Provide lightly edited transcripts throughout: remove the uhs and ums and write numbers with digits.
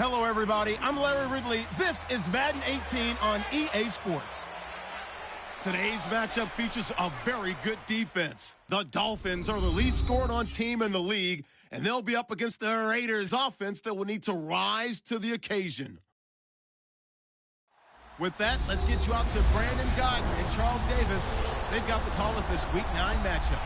Hello, everybody. I'm Larry Ridley. This is Madden 18 on EA Sports. Today's matchup features a very good defense. The Dolphins are the least scored on team in the league, and they'll be up against the Raiders offense that will need to rise to the occasion. With that, let's get you out to Brandon Godden and Charles Davis. They've got the call of this Week 9 matchup.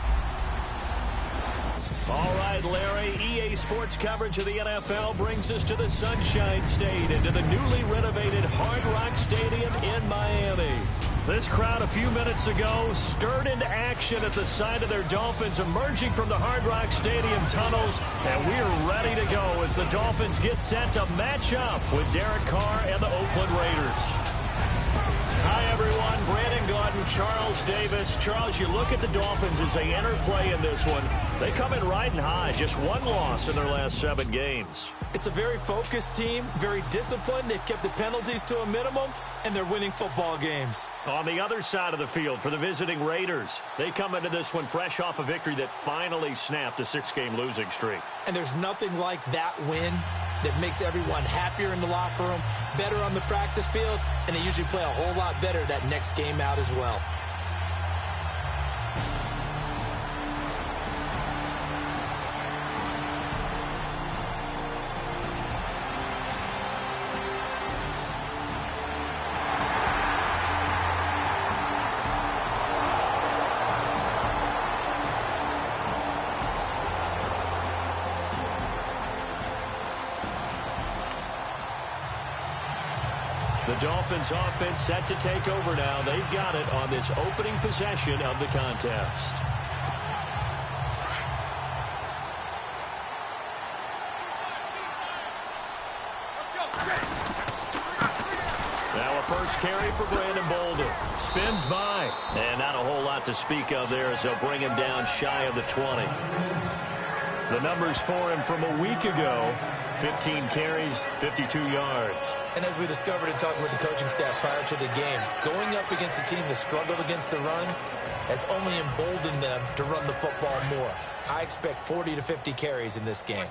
All right, Larry, EA Sports coverage of the NFL brings us to the Sunshine State and to the newly renovated Hard Rock Stadium in Miami. This crowd a few minutes ago stirred into action at the side of their Dolphins emerging from the Hard Rock Stadium tunnels, and we're ready to go as the Dolphins get set to match up with Derek Carr and the Oakland Raiders. Hi, everyone. Brandon Godden, Charles Davis. Charles, you look at the Dolphins as they enter play in this one. They come in riding high, just one loss in their last 7 games. It's a very focused team, very disciplined. They've kept the penalties to a minimum, and they're winning football games. On the other side of the field for the visiting Raiders, they come into this one fresh off a victory that finally snapped a 6-game losing streak. And there's nothing like that win that makes everyone happier in the locker room, better on the practice field, and they usually play a whole lot better that next game out as well. The Dolphins offense set to take over now. They've got it on this opening possession of the contest. Now a first carry for Brandon Bolden. Spins by. And not a whole lot to speak of there as they'll bring him down shy of the 20. The numbers for him from a week ago: 15 carries, 52 yards. And as we discovered in talking with the coaching staff prior to the game, going up against a team that struggled against the run has only emboldened them to run the football more. I expect 40 to 50 carries in this game.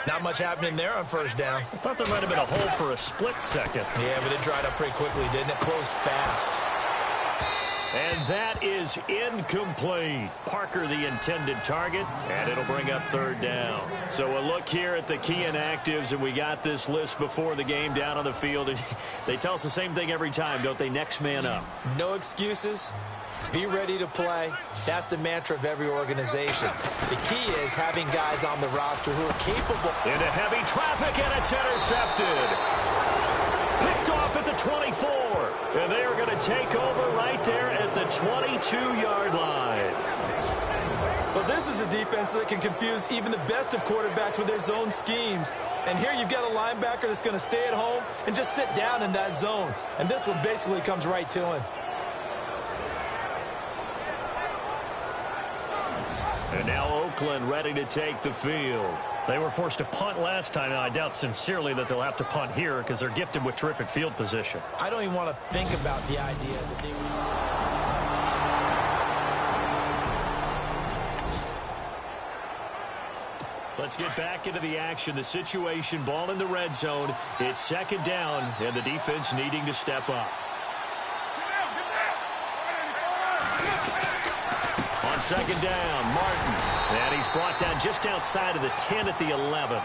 Not much happening there on first down. I thought there might have been a hole for a split second. Yeah, but it dried up pretty quickly, didn't it? Closed fast. And that is incomplete. Parker the intended target, and it'll bring up third down. So a look here at the key inactives, and we got this list before the game down on the field. They tell us the same thing every time, don't they? Next man up. No excuses. Be ready to play. That's the mantra of every organization. The key is having guys on the roster who are capable. Into heavy traffic, and it's intercepted. Picked off at the 24. And they are going to take over right there at the 22-yard line. Well, this is a defense that can confuse even the best of quarterbacks with their zone schemes. And here you've got a linebacker that's going to stay at home and just sit down in that zone. And this one basically comes right to him. And now Oakland ready to take the field. They were forced to punt last time, and I doubt sincerely that they'll have to punt here because they're gifted with terrific field position. I don't even want to think about the idea that they Let's get back into the action. The situation, ball in the red zone. It's second down, and the defense needing to step up. On second down, Martin. And he's brought down just outside of the 10 at the 11.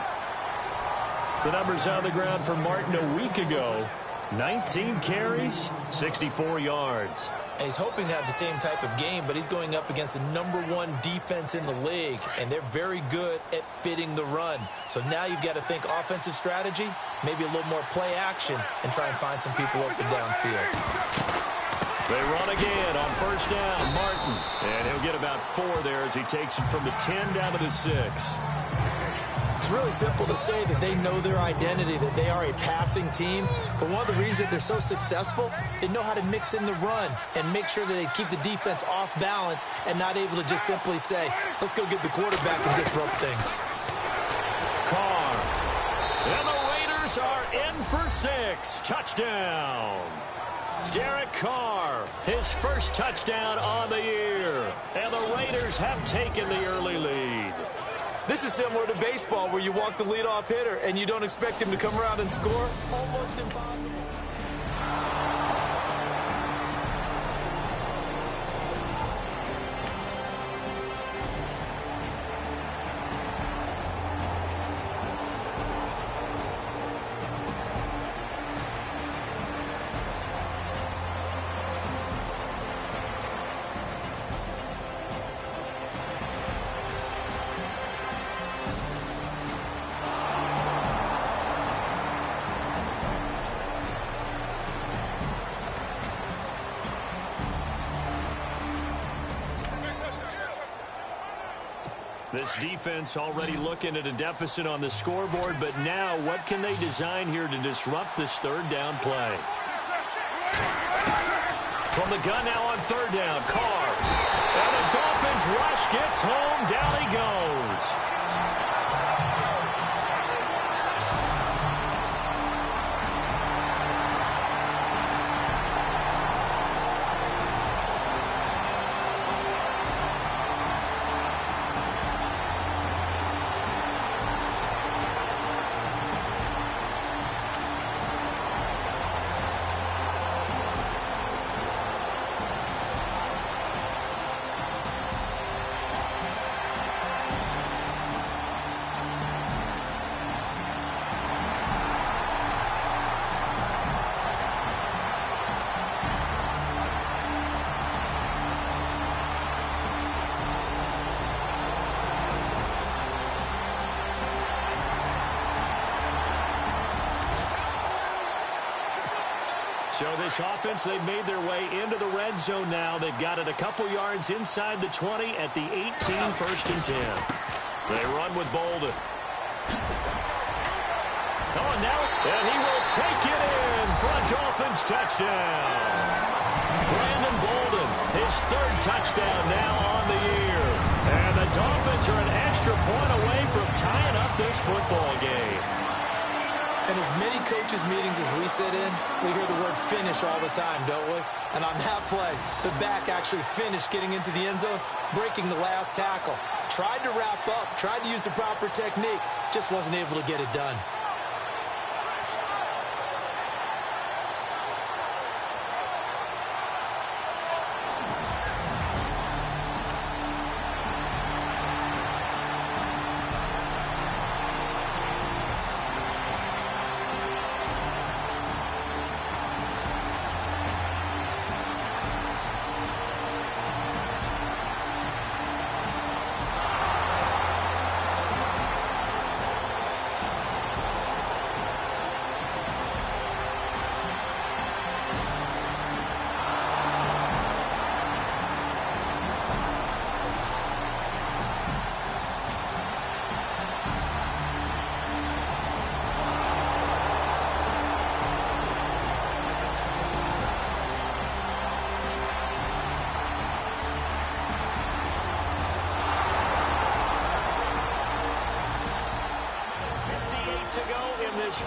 The numbers on the ground for Martin a week ago: 19 carries, 64 yards. And he's hoping to have the same type of game, but he's going up against the #1 defense in the league, and they're very good at fitting the run. So now you've got to think offensive strategy, maybe a little more play action, and try and find some people open downfield. They run again on first down, Martin. And he'll get about 4 there as he takes it from the 10 down to the 6. It's really simple to say that they know their identity, that they are a passing team. But one of the reasons they're so successful, they know how to mix in the run and make sure that they keep the defense off balance and not able to just simply say, let's go get the quarterback and disrupt things. Carr. And the Raiders are in for 6. Touchdown. Derek Carr, his first touchdown on the year. And the Raiders have taken the early lead. This is similar to baseball where you walk the leadoff hitter and you don't expect him to come around and score. Almost impossible. This defense already looking at a deficit on the scoreboard, but now what can they design here to disrupt this third down play? From the gun now on third down, Carr. And the Dolphins rush gets home. Down he goes. So this offense, they've made their way into the red zone now. They've got it a couple yards inside the 20 at the 18, 1st and 10. They run with Bolden. Oh, now, and he will take it in for a Dolphins touchdown. Brandon Bolden, his 3rd touchdown now on the year. And the Dolphins are an extra point away from tying up this football game. In as many coaches' meetings as we sit in, we hear the word finish all the time, don't we? And on that play, the back actually finished getting into the end zone, breaking the last tackle. Tried to wrap up, tried to use the proper technique, just wasn't able to get it done.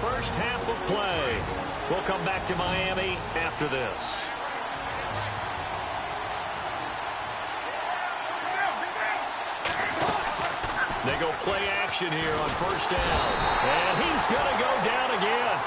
First half of play. We'll come back to Miami after this. They go play action here on 1st down. And he's going to go down again.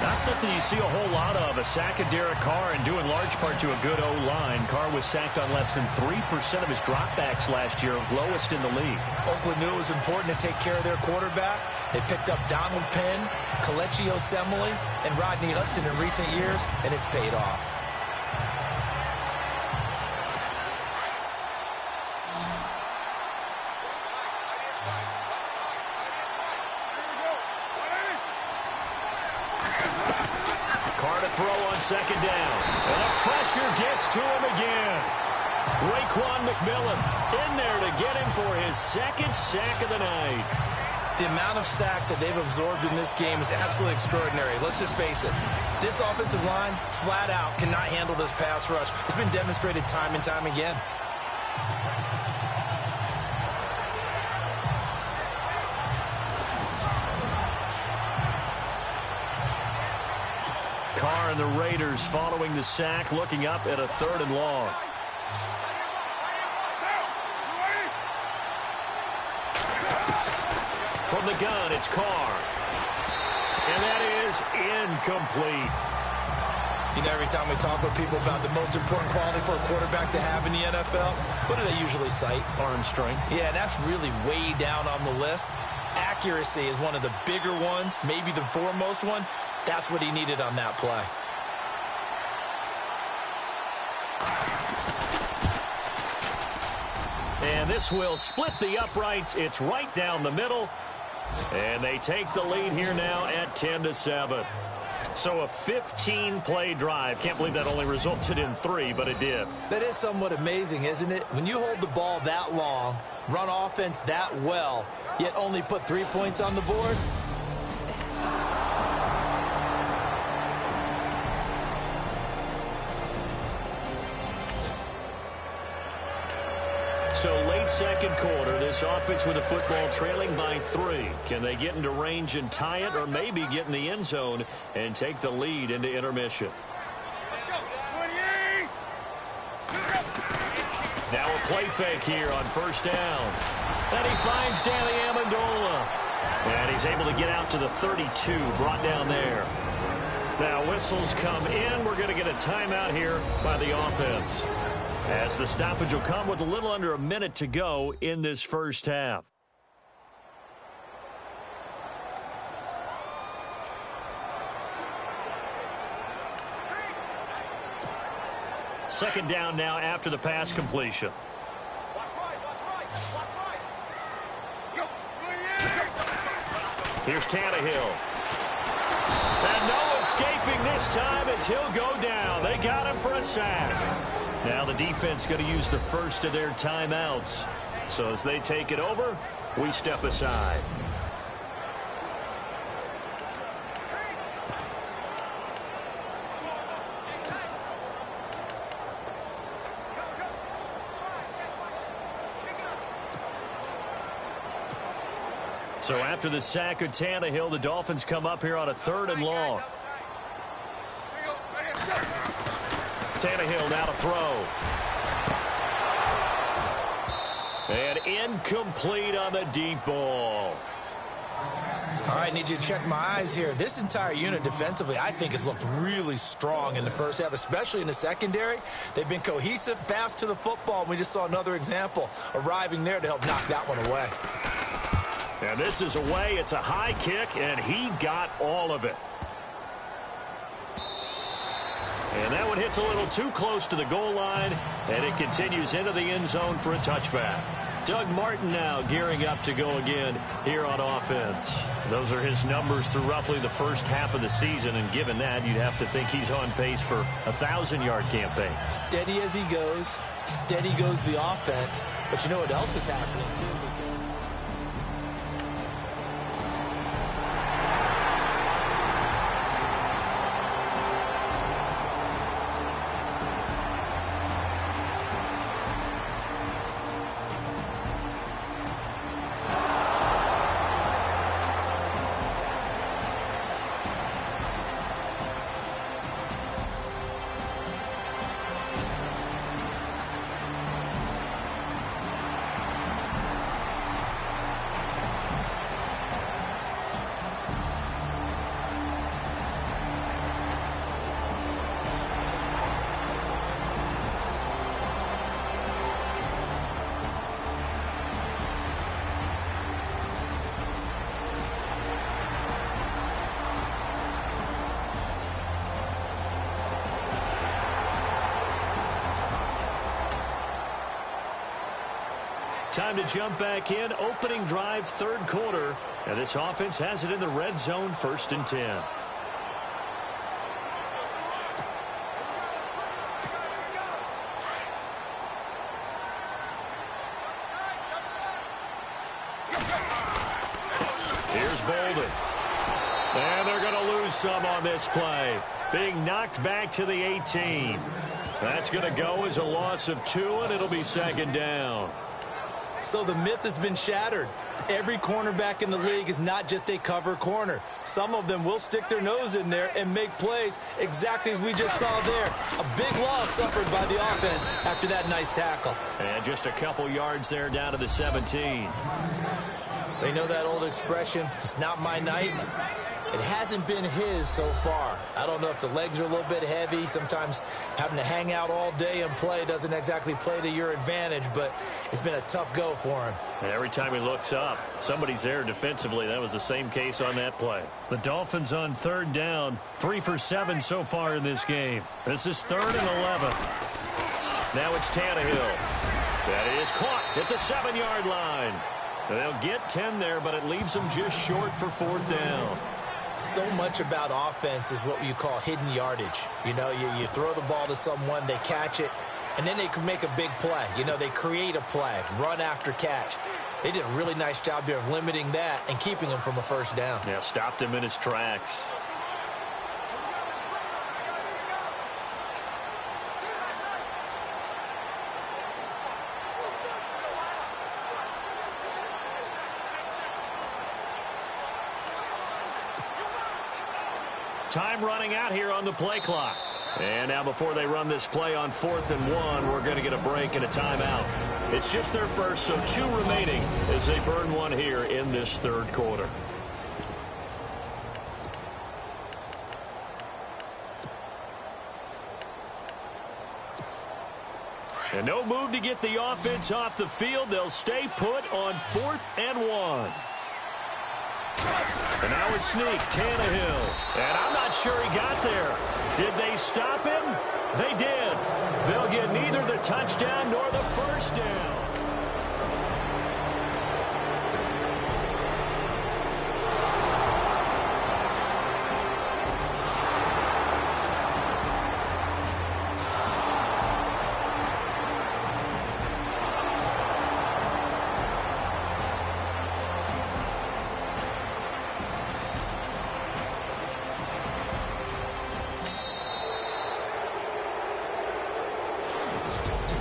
Not something you see a whole lot of, a sack of Derek Carr, and due in large part to a good O-line. Carr was sacked on less than 3% of his dropbacks last year, lowest in the league. Oakland knew it was important to take care of their quarterback. They picked up Donald Penn, Kelechi Osemele, and Rodney Hudson in recent years, and it's paid off. Throw on 2nd down. And the pressure gets to him again. Raekwon McMillan in there to get him for his 2nd sack of the night. The amount of sacks that they've absorbed in this game is absolutely extraordinary. Let's just face it. This offensive line, flat out, cannot handle this pass rush. It's been demonstrated time and time again. Carr and the Raiders following the sack, looking up at a 3rd and long. From the gun, it's Carr. And that is incomplete. You know, every time we talk with people about the most important quality for a quarterback to have in the NFL, what do they usually cite? Arm strength. Yeah, and that's really way down on the list. Accuracy is one of the bigger ones, maybe the foremost one. That's what he needed on that play. And this will split the uprights. It's right down the middle. And they take the lead here now at 10-7. So a 15-play drive. Can't believe that only resulted in 3, but it did. That is somewhat amazing, isn't it? When you hold the ball that long, run offense that well, yet only put 3 points on the board. So late second quarter, this offense with the football trailing by 3. Can they get into range and tie it, or maybe get in the end zone and take the lead into intermission? Now a play fake here on first down. And he finds Danny Amendola. And he's able to get out to the 32, brought down there. Now whistles come in. We're going to get a timeout here by the offense, as the stoppage will come with a little under a minute to go in this first half. Second down now after the pass completion. Here's Tannehill. And no escaping this time as he'll go down. They got him for a sack. Now the defense going to use the first of their timeouts. So as they take it over, we step aside. So after the sack of Tannehill, the Dolphins come up here on a 3rd and long. Tannehill now to throw. And incomplete on the deep ball. All right, need you to check my eyes here. This entire unit defensively, I think, has looked really strong in the first half, especially in the secondary. They've been cohesive, fast to the football. We just saw another example arriving there to help knock that one away. And this is away. It's a high kick, and he got all of it. And that one hits a little too close to the goal line, and it continues into the end zone for a touchback. Doug Martin now gearing up to go again here on offense. Those are his numbers through roughly the first half of the season, and given that, you'd have to think he's on pace for a 1,000-yard campaign. Steady as he goes, steady goes the offense. But you know what else is happening, too? Time to jump back in. Opening drive, 3rd quarter. And this offense has it in the red zone, 1st and 10. Here's Bolden. And they're going to lose some on this play. Being knocked back to the 18. That's going to go as a loss of 2, and it'll be 2nd down. So the myth has been shattered. Every cornerback in the league is not just a cover corner. Some of them will stick their nose in there and make plays exactly as we just saw there. A big loss suffered by the offense after that nice tackle. And just a couple yards there down to the 17. They know that old expression, it's not my night. It hasn't been his so far. I don't know if the legs are a little bit heavy. Sometimes having to hang out all day and play doesn't exactly play to your advantage, but it's been a tough go for him. And every time he looks up, somebody's there defensively. That was the same case on that play. The Dolphins on third down, 3 for 7 so far in this game. This is 3rd and 11. Now it's Tannehill. That is caught at the 7-yard line. They'll get 10 there, but it leaves them just short for 4th down. So much about offense is what you call hidden yardage. You know, you throw the ball to someone, they catch it, and then they can make a big play. You know, they create a play, run after catch. They did a really nice job there of limiting that and keeping him from a first down. Yeah, stopped him in his tracks. Time running out here on the play clock. And now before they run this play on 4th and 1, we're going to get a break and a timeout. It's just their first, so 2 remaining as they burn one here in this 3rd quarter. And no move to get the offense off the field. They'll stay put on 4th and 1. And now a sneak, Tannehill. And I'm not sure he got there. Did they stop him? They did. They'll get neither the touchdown nor the first down.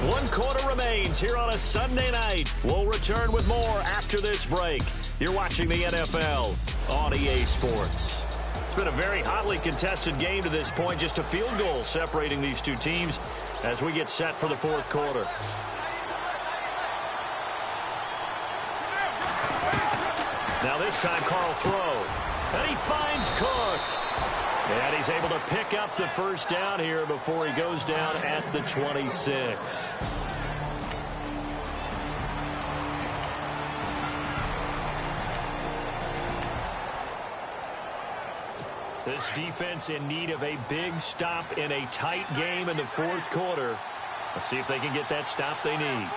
One quarter remains here on a Sunday night. We'll return with more after this break. You're watching the NFL on EA Sports. It's been a very hotly contested game to this point. Just a field goal separating these two teams as we get set for the 4th quarter. Now this time Carl throw. And he finds Cook. And he's able to pick up the first down here before he goes down at the 26. This defense in need of a big stop in a tight game in the 4th quarter. Let's see if they can get that stop they need.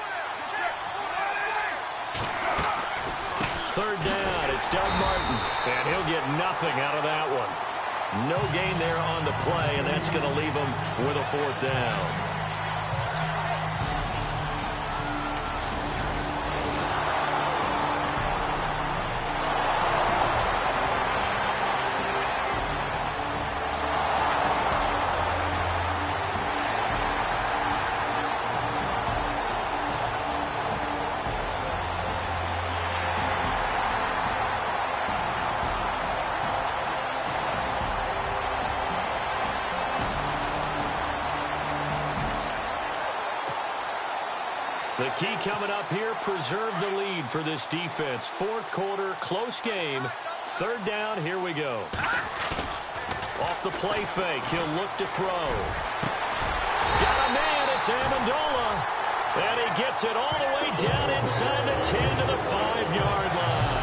3rd down, it's Doug Martin. And he'll get nothing out of that one. No gain there on the play, and that's going to leave him with a 4th down. The key coming up here, preserve the lead for this defense. 4th quarter, close game. 3rd down, here we go. Off the play fake, he'll look to throw. Got a man, it's Amendola. And he gets it all the way down inside the 10 to the 5-yard line.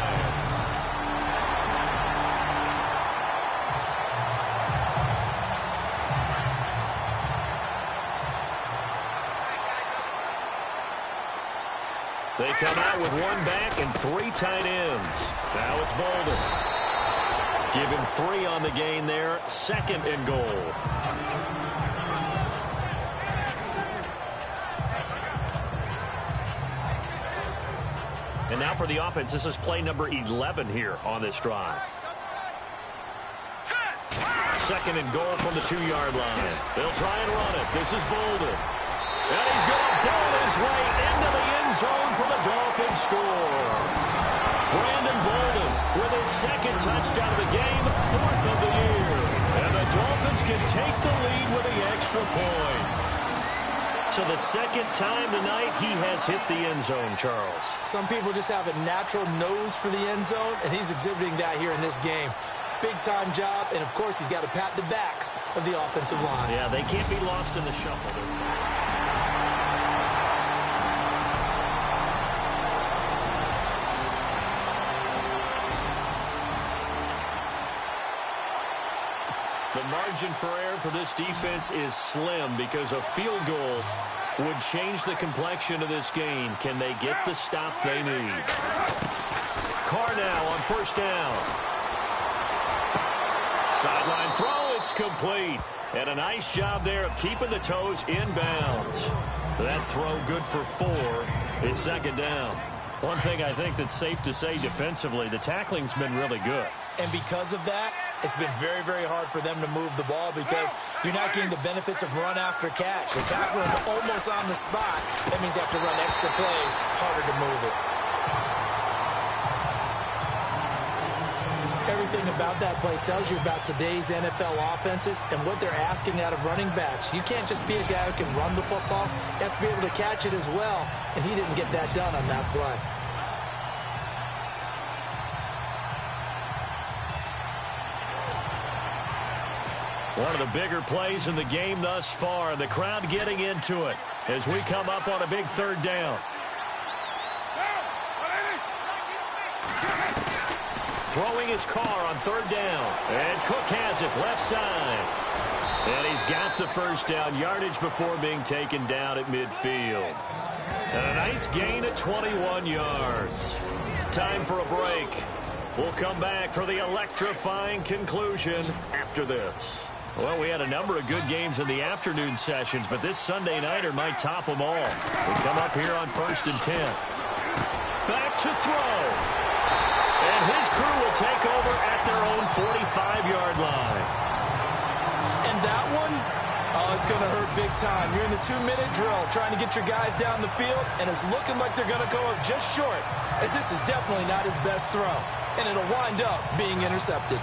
They come out with 1 back and 3 tight ends. Now it's Bolden. Give him 3 on the gain there. 2nd and goal. And now for the offense. This is play number 11 here on this drive. 2nd and goal from the 2-yard line. They'll try and run it. This is Bolden. And he's going to ball his way into the end zone for the Dolphins score. Brandon Bolden with his second touchdown of the game, fourth of the year. And the Dolphins can take the lead with the extra point. So the second time tonight he has hit the end zone, Charles. Some people just have a natural nose for the end zone, and he's exhibiting that here in this game. Big-time job, and, of course, he's got to pat the backs of the offensive line. Yeah, they can't be lost in the shuffle. The margin for error for this defense is slim because a field goal would change the complexion of this game. Can they get the stop they need? Carr now on first down. Sideline throw, it's complete. And a nice job there of keeping the toes in bounds. That throw good for 4. It's second down. One thing I think that's safe to say defensively, the tackling's been really good. And because of that, it's been very, very hard for them to move the ball because you're not getting the benefits of run after catch. They're tackling almost on the spot. That means you have to run extra plays, harder to move it. Everything about that play tells you about today's NFL offenses and what they're asking out of running backs. You can't just be a guy who can run the football. You have to be able to catch it as well, and he didn't get that done on that play. One of the bigger plays in the game thus far, and the crowd getting into it as we come up on a big third down. Throwing his Carr on third down. And Cook has it left side. And he's got the first down yardage before being taken down at midfield. And a nice gain at 21 yards. Time for a break. We'll come back for the electrifying conclusion after this. Well, we had a number of good games in the afternoon sessions, but this Sunday nighter might top them all. We come up here on 1st and 10. Back to throw. And his crew will take over at their own 45-yard line. And that one, oh, it's going to hurt big time. You're in the 2-minute drill trying to get your guys down the field, and it's looking like they're going to go up just short, as this is definitely not his best throw. And it'll wind up being intercepted.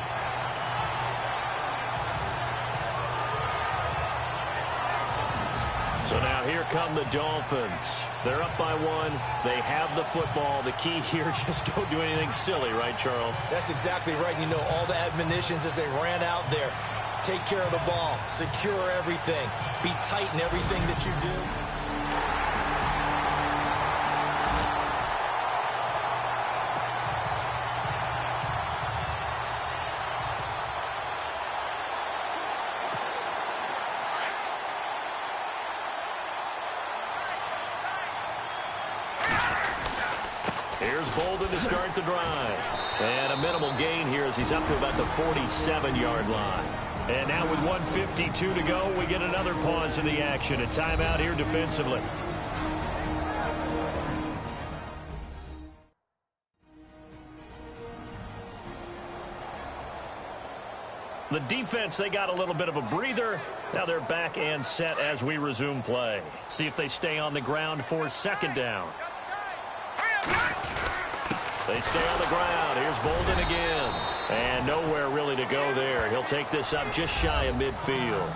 So now here come the Dolphins. They're up by 1. They have the football. The key here, just don't do anything silly, right, Charles? That's exactly right. You know, all the admonitions as they ran out there. Take care of the ball. Secure everything. Be tight in everything that you do. Here's Bolden to start the drive. And a minimal gain here as he's up to about the 47-yard line. And now with 1:52 to go, we get another pause in the action. A timeout here defensively. The defense, they got a little bit of a breather. Now they're back and set as we resume play. See if they stay on the ground for second down. They stay on the ground. Here's Bolden again. And nowhere really to go there. He'll take this up just shy of midfield.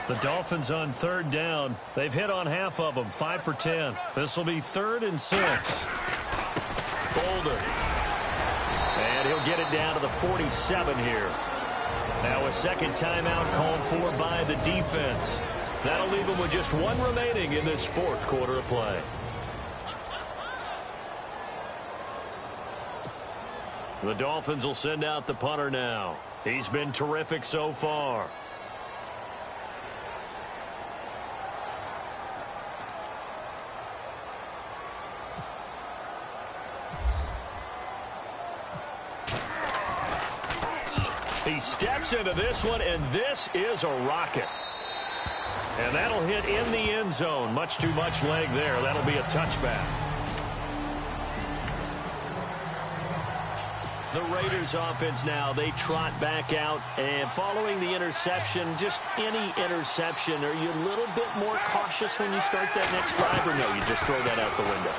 The Dolphins on third down. They've hit on half of them, 5 for 10. This will be 3rd and 6. Bolden. And he'll get it down to the 47 here. Now a second timeout called for by the defense. That'll leave them with just 1 remaining in this 4th quarter of play. The Dolphins will send out the punter now. He's been terrific so far. He steps into this one, and this is a rocket. And that'll hit in the end zone. Much too much leg there. That'll be a touchback. The Raiders offense now, they trot back out, and following the interception, just any interception, are you a little bit more cautious when you start that next drive, or no, you just throw that out the window?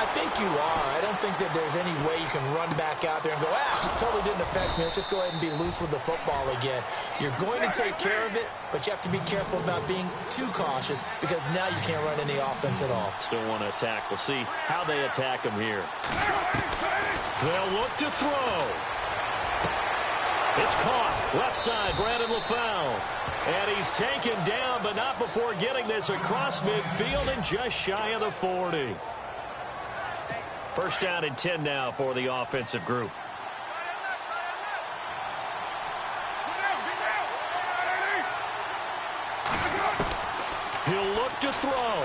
I think you are. I don't think that there's any way you can run back out there and go, it totally didn't affect me. Let's just go ahead and be loose with the football again. You're going to take care of it, but you have to be careful about being too cautious because now you can't run any offense at all. Still want to attack. We'll see how they attack him here. They'll look to throw. It's caught. Left side, Brandon LaFell. And he's taken down, but not before getting this across midfield and just shy of the 40. First down and 10 now for the offensive group. He'll look to throw.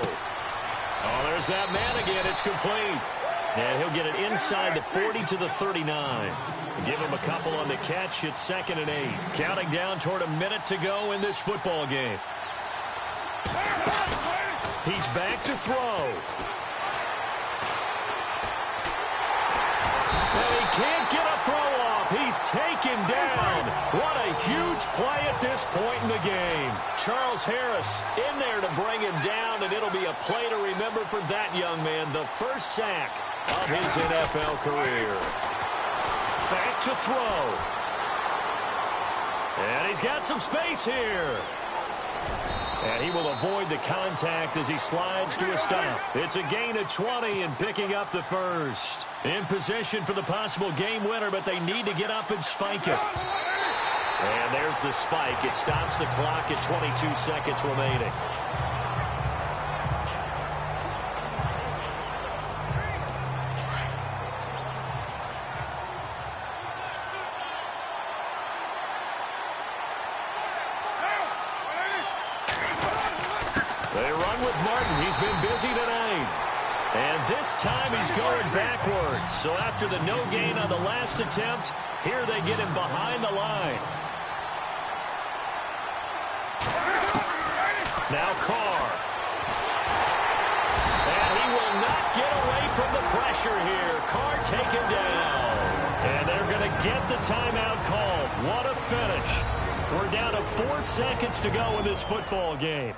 Oh, there's that man again. It's complete. And he'll get it inside the 40 to the 39. Give him a couple on the catch. It's 2nd and 8. Counting down toward a minute to go in this football game. He's back to throw. And he can't get a throw off. He's taken down. What a huge play at this point in the game. Charles Harris in there to bring him down, and it'll be a play to remember for that young man. The first sack of his NFL career. Back to throw. And he's got some space here. And he will avoid the contact as he slides to a stop. It's a gain of 20 and picking up the first. In position for the possible game winner, but they need to get up and spike it. And there's the spike. It stops the clock at 22 seconds remaining. They run with Martin. He's been busy tonight. And this time he's going backwards. So after the no gain on the last attempt, here they get him behind the line. Now Carr. And he will not get away from the pressure here. Carr taken down. And they're going to get the timeout called. What a finish. We're down to 4 seconds to go in this football game.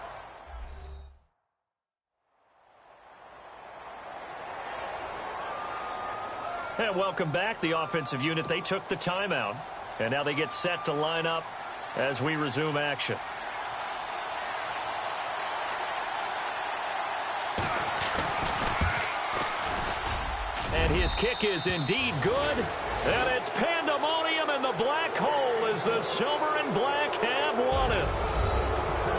And welcome back. The offensive unit, they took the timeout. And now they get set to line up as we resume action. And his kick is indeed good. And it's pandemonium in the black hole as the silver and black have won it.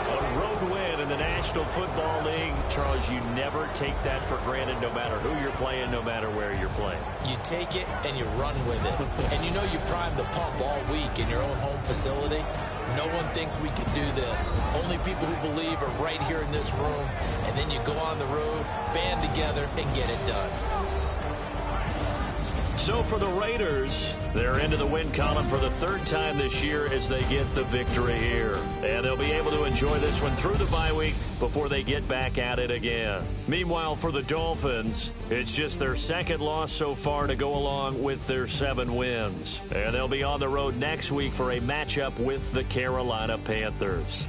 A road win in the National Football League. Charles, you never take that for granted no matter who you're playing, no matter where you're playing. You take it and you run with it. And you know you prime the pump all week in your own home facility. No one thinks we can do this. Only people who believe are right here in this room. And then you go on the road, band together, and get it done. So for the Raiders, they're into the win column for the 3rd time this year as they get the victory here. And they'll be able to enjoy this one through the bye week before they get back at it again. Meanwhile, for the Dolphins, it's just their 2nd loss so far to go along with their 7 wins. And they'll be on the road next week for a matchup with the Carolina Panthers.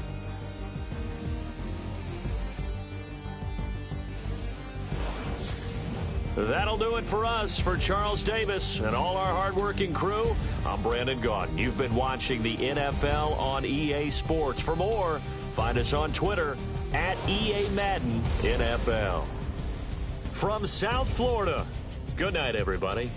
That'll do it for us. For Charles Davis and all our hardworking crew, I'm Brandon Gaudin. You've been watching the NFL on EA Sports. For more, find us on Twitter at EA Madden NFL. From South Florida, good night, everybody.